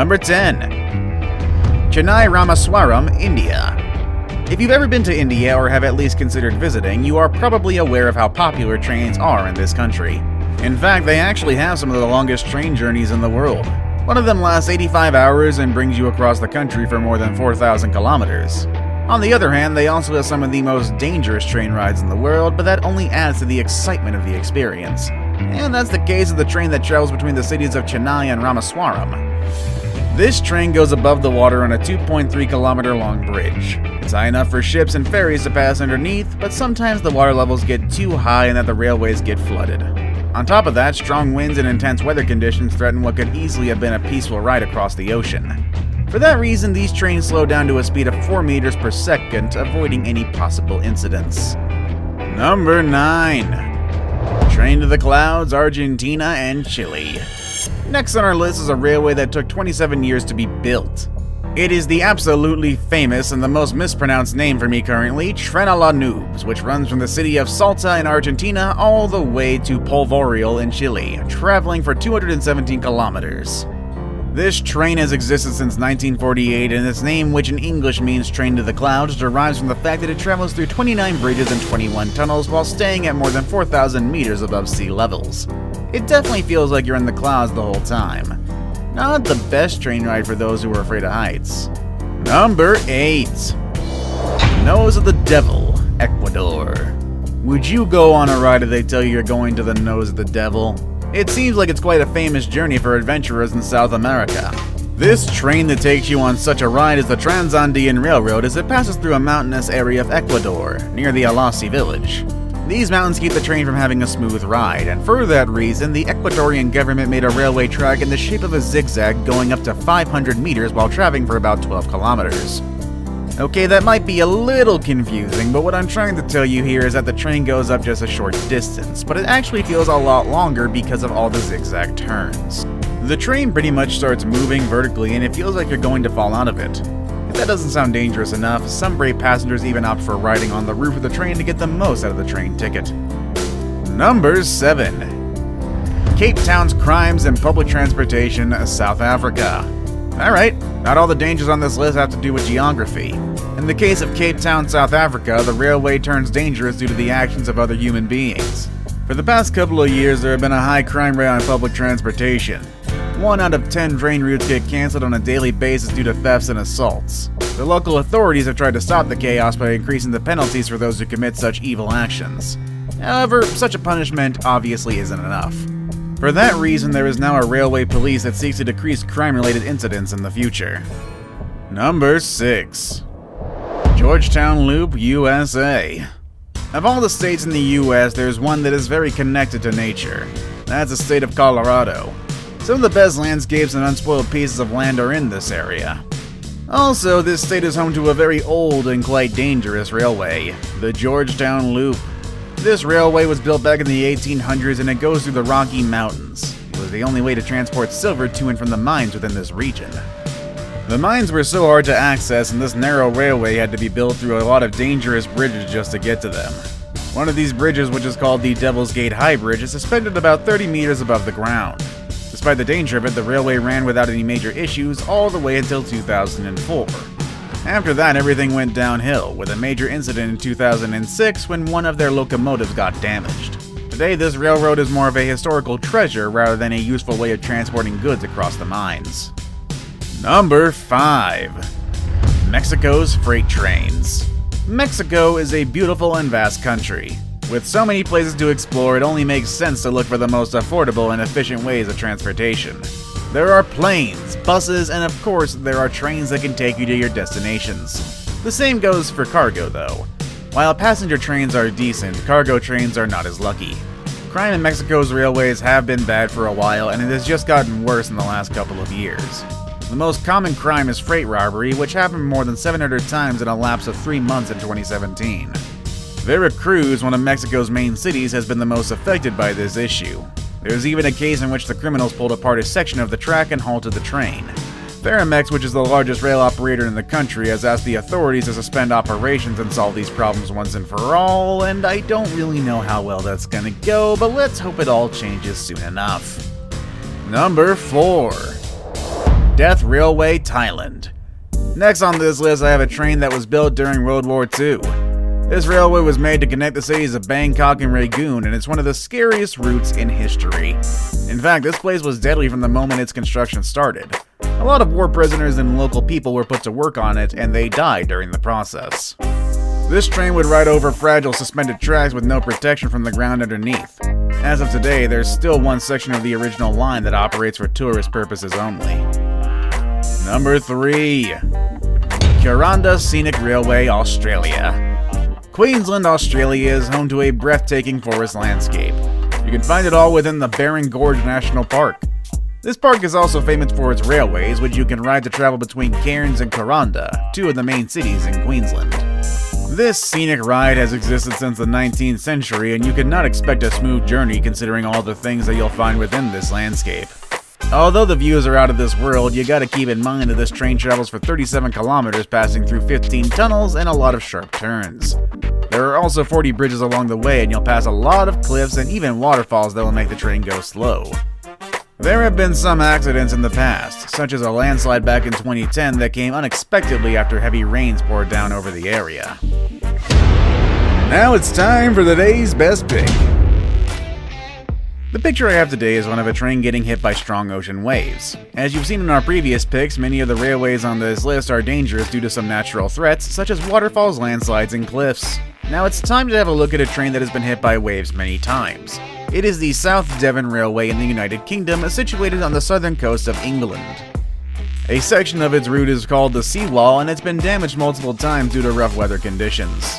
Number 10. Chennai Ramaswaram, India. If you've ever been to India or have at least considered visiting, you are probably aware of how popular trains are in this country. In fact, they actually have some of the longest train journeys in the world. One of them lasts 85 hours and brings you across the country for more than 4,000 kilometers. On the other hand, they also have some of the most dangerous train rides in the world, but that only adds to the excitement of the experience. And that's the case of the train that travels between the cities of Chennai and Ramaswaram. This train goes above the water on a 2.3 kilometer long bridge. It's high enough for ships and ferries to pass underneath, but sometimes the water levels get too high and that the railways get flooded. On top of that, strong winds and intense weather conditions threaten what could easily have been a peaceful ride across the ocean. For that reason, these trains slow down to a speed of 4 meters per second, avoiding any possible incidents. Number 9. Train to the Clouds, Argentina and Chile. Next on our list is a railway that took 27 years to be built. It is the absolutely famous and the most mispronounced name for me currently, Tren a la Nubes, which runs from the city of Salta in Argentina all the way to Polvoril in Chile, traveling for 217 kilometers. This train has existed since 1948, and its name, which in English means Train to the Clouds, derives from the fact that it travels through 29 bridges and 21 tunnels while staying at more than 4,000 meters above sea levels. It definitely feels like you're in the clouds the whole time. Not the best train ride for those who are afraid of heights. Number 8. Nose of the Devil, Ecuador. Would you go on a ride if they tell you you're going to the Nose of the Devil? It seems like it's quite a famous journey for adventurers in South America. This train that takes you on such a ride is the Transandean Railroad as it passes through a mountainous area of Ecuador, near the Alasi village. These mountains keep the train from having a smooth ride, and for that reason, the Ecuadorian government made a railway track in the shape of a zigzag going up to 500 meters while traveling for about 12 kilometers. Okay, that might be a little confusing, but what I'm trying to tell you here is that the train goes up just a short distance, but it actually feels a lot longer because of all the zigzag turns. The train pretty much starts moving vertically and it feels like you're going to fall out of it. If that doesn't sound dangerous enough, some brave passengers even opt for riding on the roof of the train to get the most out of the train ticket. Number 7. Cape Town's Crimes and Public Transportation, South Africa. Alright, not all the dangers on this list have to do with geography. In the case of Cape Town, South Africa, the railway turns dangerous due to the actions of other human beings. For the past couple of years, there have been a high crime rate on public transportation. 1 out of 10 train routes get cancelled on a daily basis due to thefts and assaults. The local authorities have tried to stop the chaos by increasing the penalties for those who commit such evil actions. However, such a punishment obviously isn't enough. For that reason, there is now a railway police that seeks to decrease crime-related incidents in the future. Number 6. Georgetown Loop, USA. Of all the states in the US, there's one that is very connected to nature. That's the state of Colorado. Some of the best landscapes and unspoiled pieces of land are in this area. Also, this state is home to a very old and quite dangerous railway, the Georgetown Loop. This railway was built back in the 1800s and it goes through the Rocky Mountains. It was the only way to transport silver to and from the mines within this region. The mines were so hard to access and this narrow railway had to be built through a lot of dangerous bridges just to get to them. One of these bridges, which is called the Devil's Gate High Bridge, is suspended about 30 meters above the ground. Despite the danger of it, the railway ran without any major issues all the way until 2004. After that, everything went downhill, with a major incident in 2006 when one of their locomotives got damaged. Today, this railroad is more of a historical treasure rather than a useful way of transporting goods across the mines. Number 5. Mexico's freight trains. Mexico is a beautiful and vast country. With so many places to explore, it only makes sense to look for the most affordable and efficient ways of transportation. There are planes, buses, and of course, there are trains that can take you to your destinations. The same goes for cargo, though. While passenger trains are decent, cargo trains are not as lucky. Crime in Mexico's railways have been bad for a while, and it has just gotten worse in the last couple of years. The most common crime is freight robbery, which happened more than 700 times in a lapse of 3 months in 2017. Veracruz, one of Mexico's main cities, has been the most affected by this issue. There's even a case in which the criminals pulled apart a section of the track and halted the train. Ferromex, which is the largest rail operator in the country, has asked the authorities to suspend operations and solve these problems once and for all, and I don't really know how well that's gonna go, but let's hope it all changes soon enough. Number 4. Death Railway, Thailand. Next on this list, I have a train that was built during World War II. This railway was made to connect the cities of Bangkok and Rangoon, and it's one of the scariest routes in history. In fact, this place was deadly from the moment its construction started. A lot of war prisoners and local people were put to work on it, and they died during the process. This train would ride over fragile suspended tracks with no protection from the ground underneath. As of today, there's still one section of the original line that operates for tourist purposes only. Number 3. Kuranda Scenic Railway, Australia. Queensland, Australia is home to a breathtaking forest landscape. You can find it all within the Barron Gorge National Park. This park is also famous for its railways, which you can ride to travel between Cairns and Kuranda, two of the main cities in Queensland. This scenic ride has existed since the 19th century, and you cannot expect a smooth journey considering all the things that you'll find within this landscape. Although the views are out of this world, you gotta keep in mind that this train travels for 37 kilometers, passing through 15 tunnels and a lot of sharp turns. There are also 40 bridges along the way, and you'll pass a lot of cliffs and even waterfalls that will make the train go slow. There have been some accidents in the past, such as a landslide back in 2010 that came unexpectedly after heavy rains poured down over the area. Now it's time for the day's best pick. The picture I have today is one of a train getting hit by strong ocean waves. As you've seen in our previous picks, many of the railways on this list are dangerous due to some natural threats, such as waterfalls, landslides, and cliffs. Now it's time to have a look at a train that has been hit by waves many times. It is the South Devon Railway in the United Kingdom, situated on the southern coast of England. A section of its route is called the Seawall, and it's been damaged multiple times due to rough weather conditions.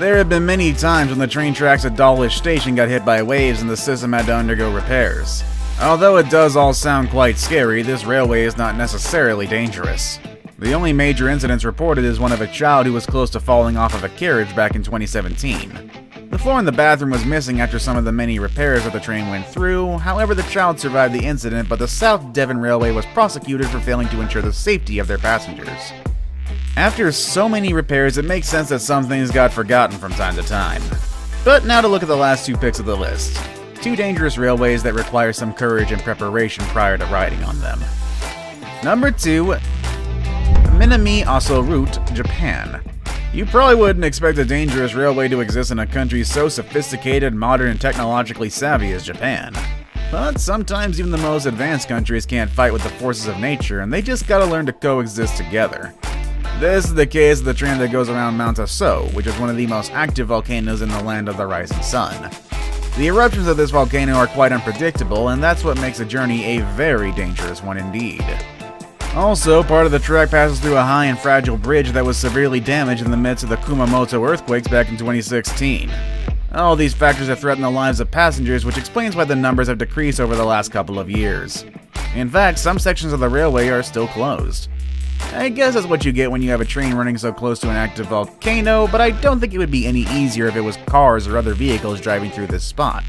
There have been many times when the train tracks at Dawlish Station got hit by waves and the system had to undergo repairs. Although it does all sound quite scary, this railway is not necessarily dangerous. The only major incidents reported is one of a child who was close to falling off of a carriage back in 2017. The floor in the bathroom was missing after some of the many repairs that the train went through. However, the child survived the incident, but the South Devon Railway was prosecuted for failing to ensure the safety of their passengers. After so many repairs, it makes sense that some things got forgotten from time to time. But now to look at the last two picks of the list. Two dangerous railways that require some courage and preparation prior to riding on them. Number 2. Minami Aso Route, Japan. You probably wouldn't expect a dangerous railway to exist in a country so sophisticated, modern, and technologically savvy as Japan. But sometimes even the most advanced countries can't fight with the forces of nature, and they just gotta learn to coexist together. This is the case of the train that goes around Mount Aso, which is one of the most active volcanoes in the land of the rising sun. The eruptions of this volcano are quite unpredictable, and that's what makes the journey a very dangerous one indeed. Also, part of the track passes through a high and fragile bridge that was severely damaged in the midst of the Kumamoto earthquakes back in 2016. All these factors have threatened the lives of passengers, which explains why the numbers have decreased over the last couple of years. In fact, some sections of the railway are still closed. I guess that's what you get when you have a train running so close to an active volcano, but I don't think it would be any easier if it was cars or other vehicles driving through this spot.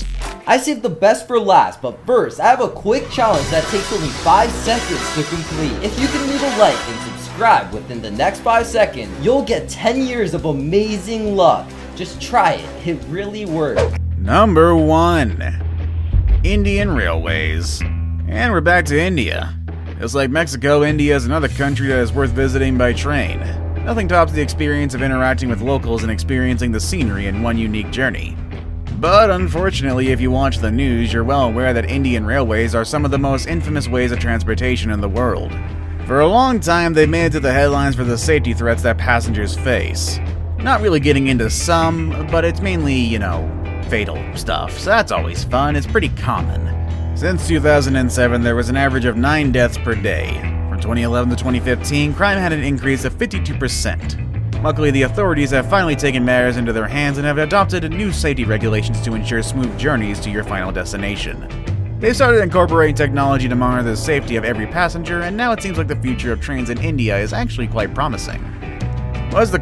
I saved the best for last, but first, I have a quick challenge that takes only 5 seconds to complete. If you can leave a like and subscribe within the next 5 seconds, you'll get 10 years of amazing luck. Just try it, it really works. Number 1. Indian Railways. And we're back to India. Just like Mexico, India is another country that is worth visiting by train. Nothing tops the experience of interacting with locals and experiencing the scenery in one unique journey. But unfortunately, if you watch the news, you're well aware that Indian railways are some of the most infamous ways of transportation in the world. For a long time, they've made it to the headlines for the safety threats that passengers face. Not really getting into some, but it's mainly, fatal stuff, so that's always fun. It's pretty common. Since 2007, there was an average of 9 deaths per day. From 2011 to 2015, crime had an increase of 52%. Luckily, the authorities have finally taken matters into their hands and have adopted new safety regulations to ensure smooth journeys to your final destination. They've started incorporating technology to monitor the safety of every passenger, and now it seems like the future of trains in India is actually quite promising. Was the